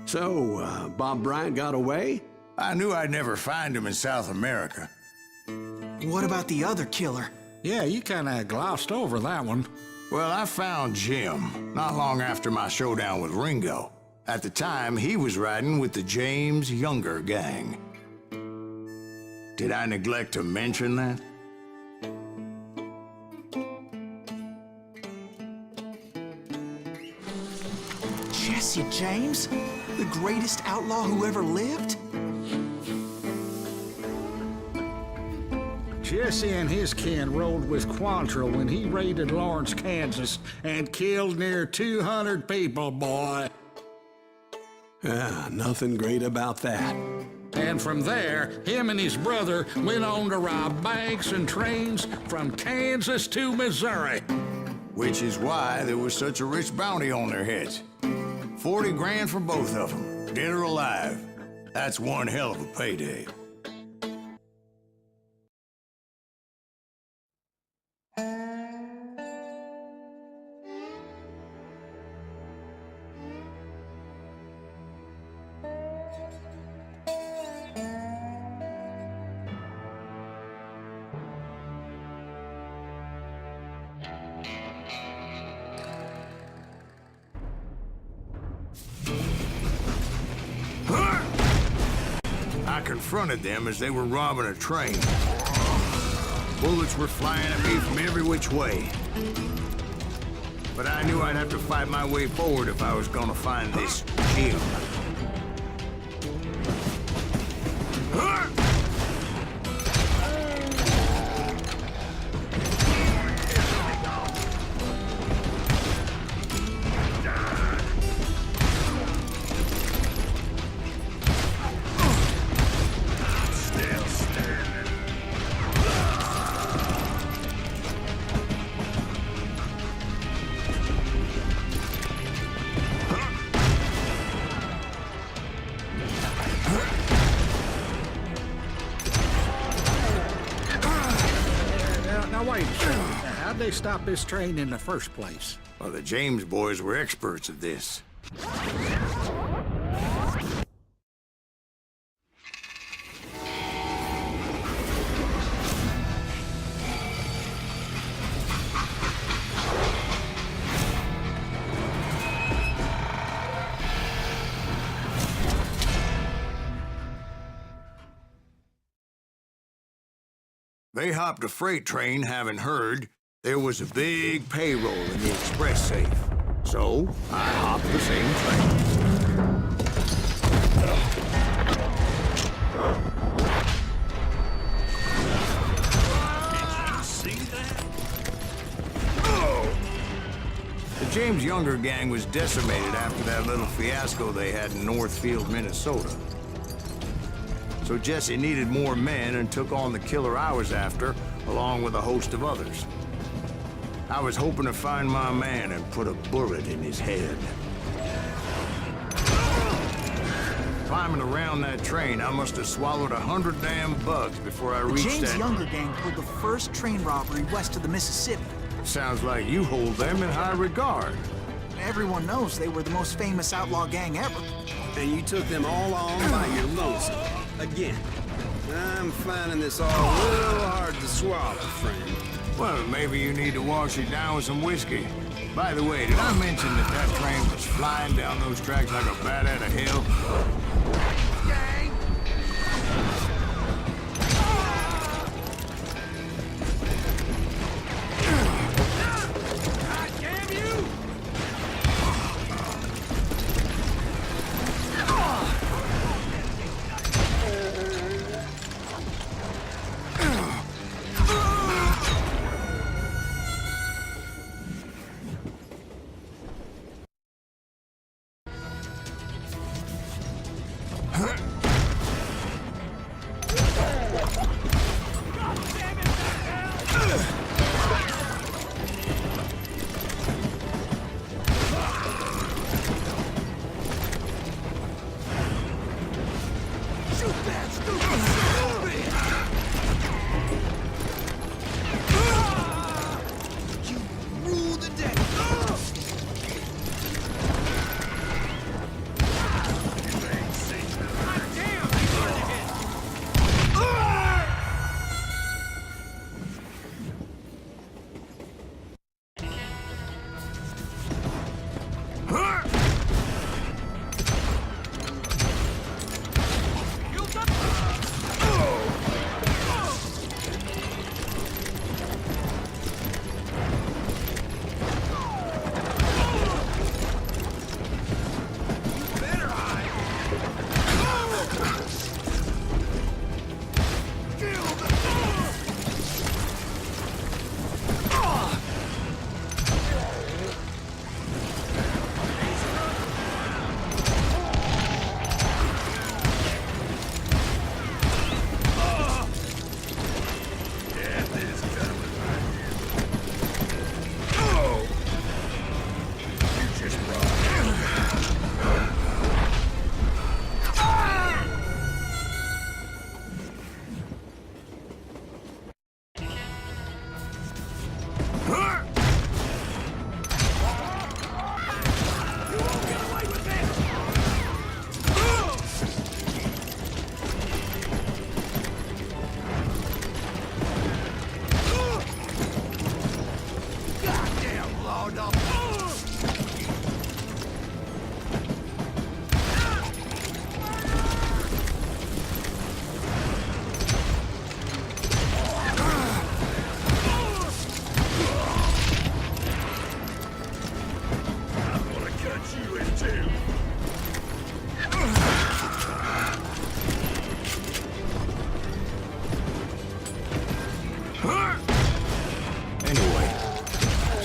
So, Bob Bryant got away? I knew I'd never find him in South America. What about the other killer? Yeah, you kinda glossed over that one. Well, I found Jim not long after my showdown with Ringo. At the time, he was riding with the James Younger gang. Did I neglect to mention that? Jesse James? The greatest outlaw who ever lived? Jesse and his kin rode with Quantrill when he raided Lawrence, Kansas, and killed near 200 people, boy. Ah, nothing great about that. And from there, him and his brother went on to rob banks and trains from Kansas to Missouri. Which is why there was such a rich bounty on their heads. 40 grand for both of them, dead or alive. That's one hell of a payday. I confronted them as they were robbing a train. Bullets were flying at me from every which way. But I knew I'd have to fight my way forward if I was gonna find this Jim. Now wait a second. How'd they stop this train in the first place? Well, the James boys were experts at this. They hopped a freight train, having heard there was a big payroll in the express safe. So, I hopped the same train. Did you see that? The James Younger gang was decimated after that little fiasco they had in Northfield, Minnesota. So Jesse needed more men and took on the killer I was after, along with a host of others. I was hoping to find my man and put a bullet in his head. Climbing around that train, I must have swallowed 100 damn bugs before I reached James that... Younger gang pulled the first train robbery west of the Mississippi. Sounds like you hold them in high regard. Everyone knows they were the most famous outlaw gang ever. And you took them all on by your lonesome. Again. I'm finding this all a little hard to swallow, friend. Well, maybe you need to wash it down with some whiskey. By the way, did I mention that that train was flying down those tracks like a bat out of hell? Gang! God damn you!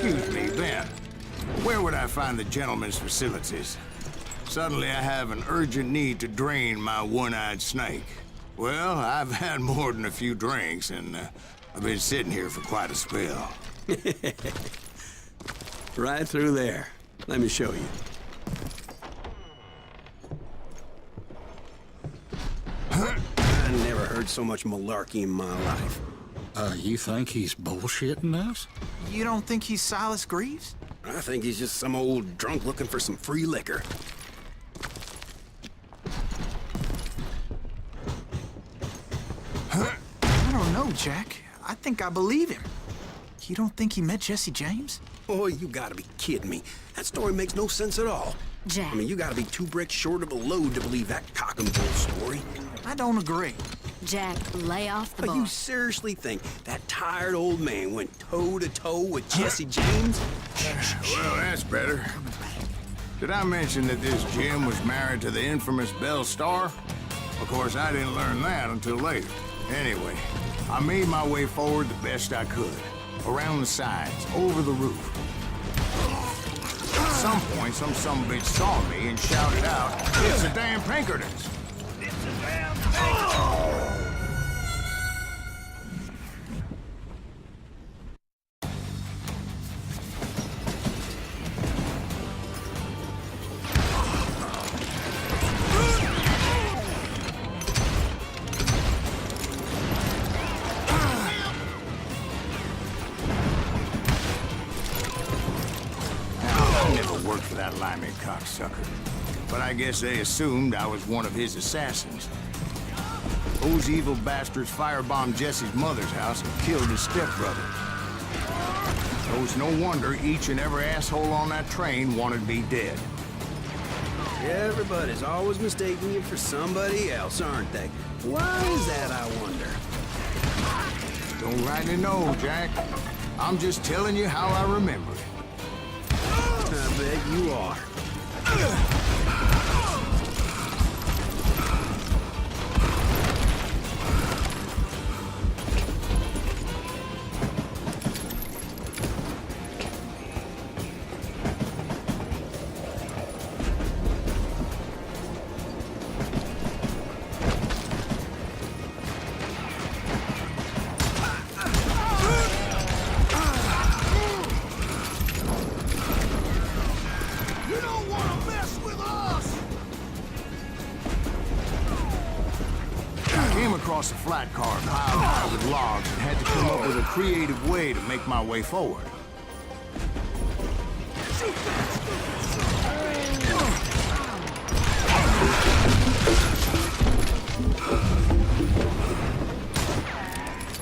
Excuse me, Ben. Where would I find the gentleman's facilities? Suddenly I have an urgent need to drain my one-eyed snake. Well, I've had more than a few drinks, and I've been sitting here for quite a spell. Right through there. Let me show you. I never heard so much malarkey in my life. You think he's bullshitting us? You don't think he's Silas Greaves? I think he's just some old drunk looking for some free liquor. I don't know, Jack. I think I believe him. You don't think he met Jesse James? Oh, you gotta be kidding me. That story makes no sense at all. Jack. I mean, you gotta be 2 bricks short of a load to believe that cock and bull story. I don't agree. Jack, lay off the But bar. you seriously think that tired old man went toe-to-toe with Jesse James? Well, that's better. Did I mention that this Jim was married to the infamous Belle Starr? Of course, I didn't learn that until later. Anyway, I made my way forward the best I could. Around the sides, over the roof. At some point, some sumbitch saw me and shouted out, "It's the damn Pinkertons!" Worked for that limey cocksucker. But I guess they assumed I was one of his assassins. Those evil bastards firebombed Jesse's mother's house and killed his stepbrother. So it's no wonder each and every asshole on that train wanted me dead. Everybody's always mistaking you for somebody else, aren't they? Why is that, I wonder? Don't rightly know, Jack. I'm just telling you how I remember it. I bet you are. Across a flat car piled high with logs and had to come up with a creative way to make my way forward.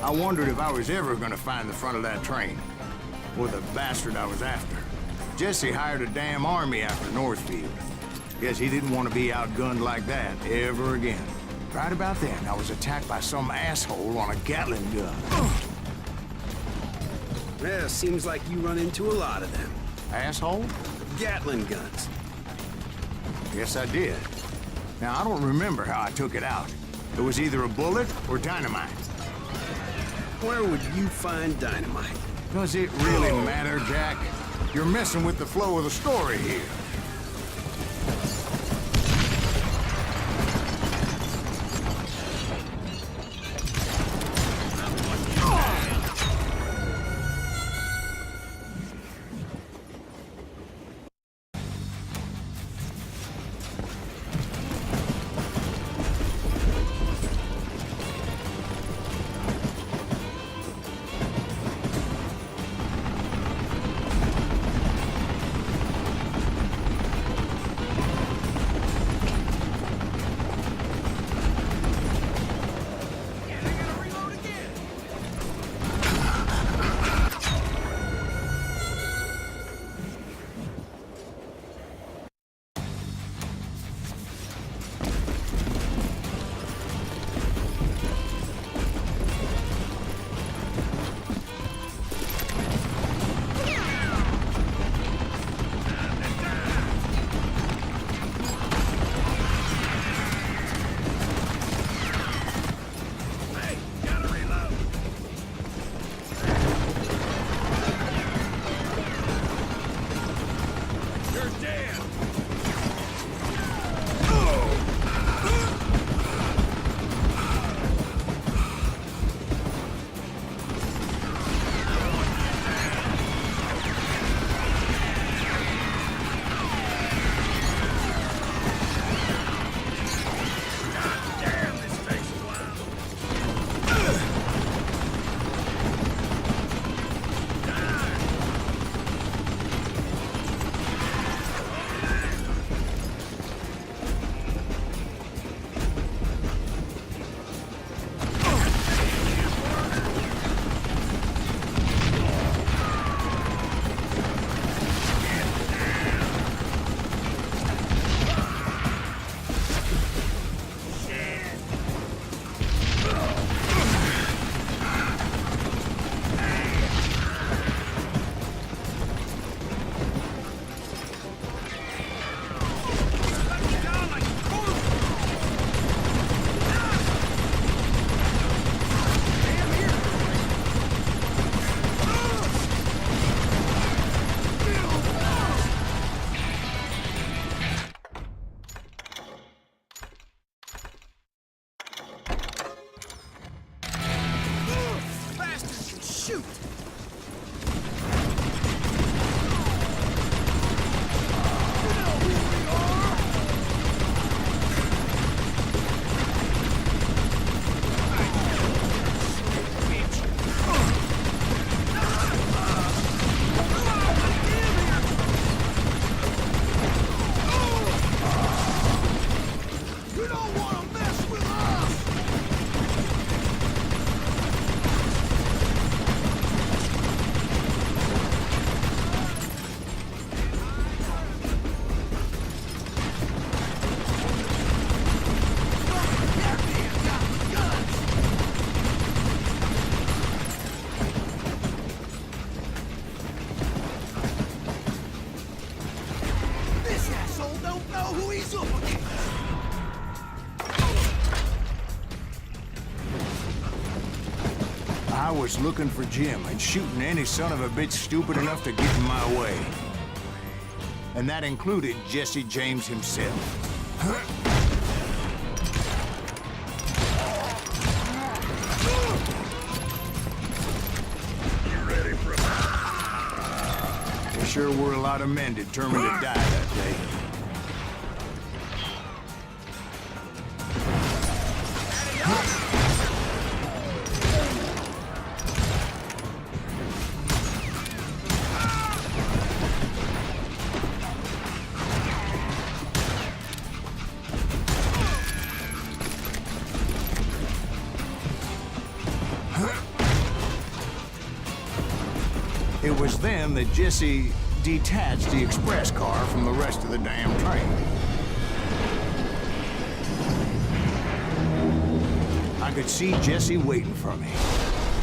I wondered if I was ever going to find the front of that train, or the bastard I was after. Jesse hired a damn army after Northfield. Guess he didn't want to be outgunned like that ever again. Right about then, I was attacked by some asshole on a Gatling gun. Yeah, seems like you run into a lot of them. Asshole? Gatling guns. Yes, I did. Now, I don't remember how I took it out. It was either a bullet or dynamite. Where would you find dynamite? Does it really matter, Jack? You're messing with the flow of the story here. was looking for Jim and shooting any son of a bitch stupid enough to get in my way. And that included Jesse James himself. There sure were a lot of men determined to die that day. It was then that Jesse detached the express car from the rest of the damn train. I could see Jesse waiting for me,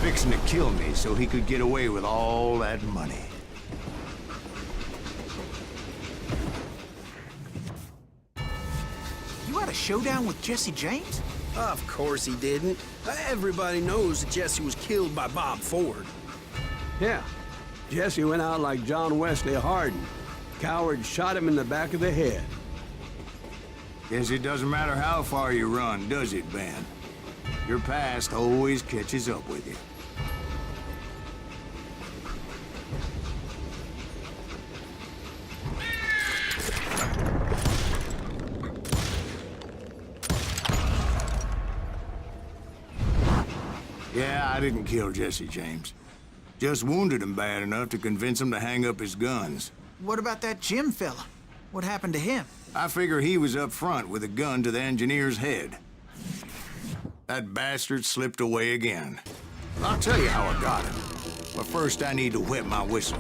fixing to kill me so he could get away with all that money. You had a showdown with Jesse James? Of course he didn't. Everybody knows that Jesse was killed by Bob Ford. Yeah. Jesse went out like John Wesley Hardin. Coward shot him in the back of the head. Guess it doesn't matter how far you run, does it, Ben? Your past always catches up with you. Yeah, I didn't kill Jesse James. Just wounded him bad enough to convince him to hang up his guns. What about that Jim fella? What happened to him? I figure he was up front with a gun to the engineer's head. That bastard slipped away again. I'll tell you how I got him. But first I need to wet my whistle.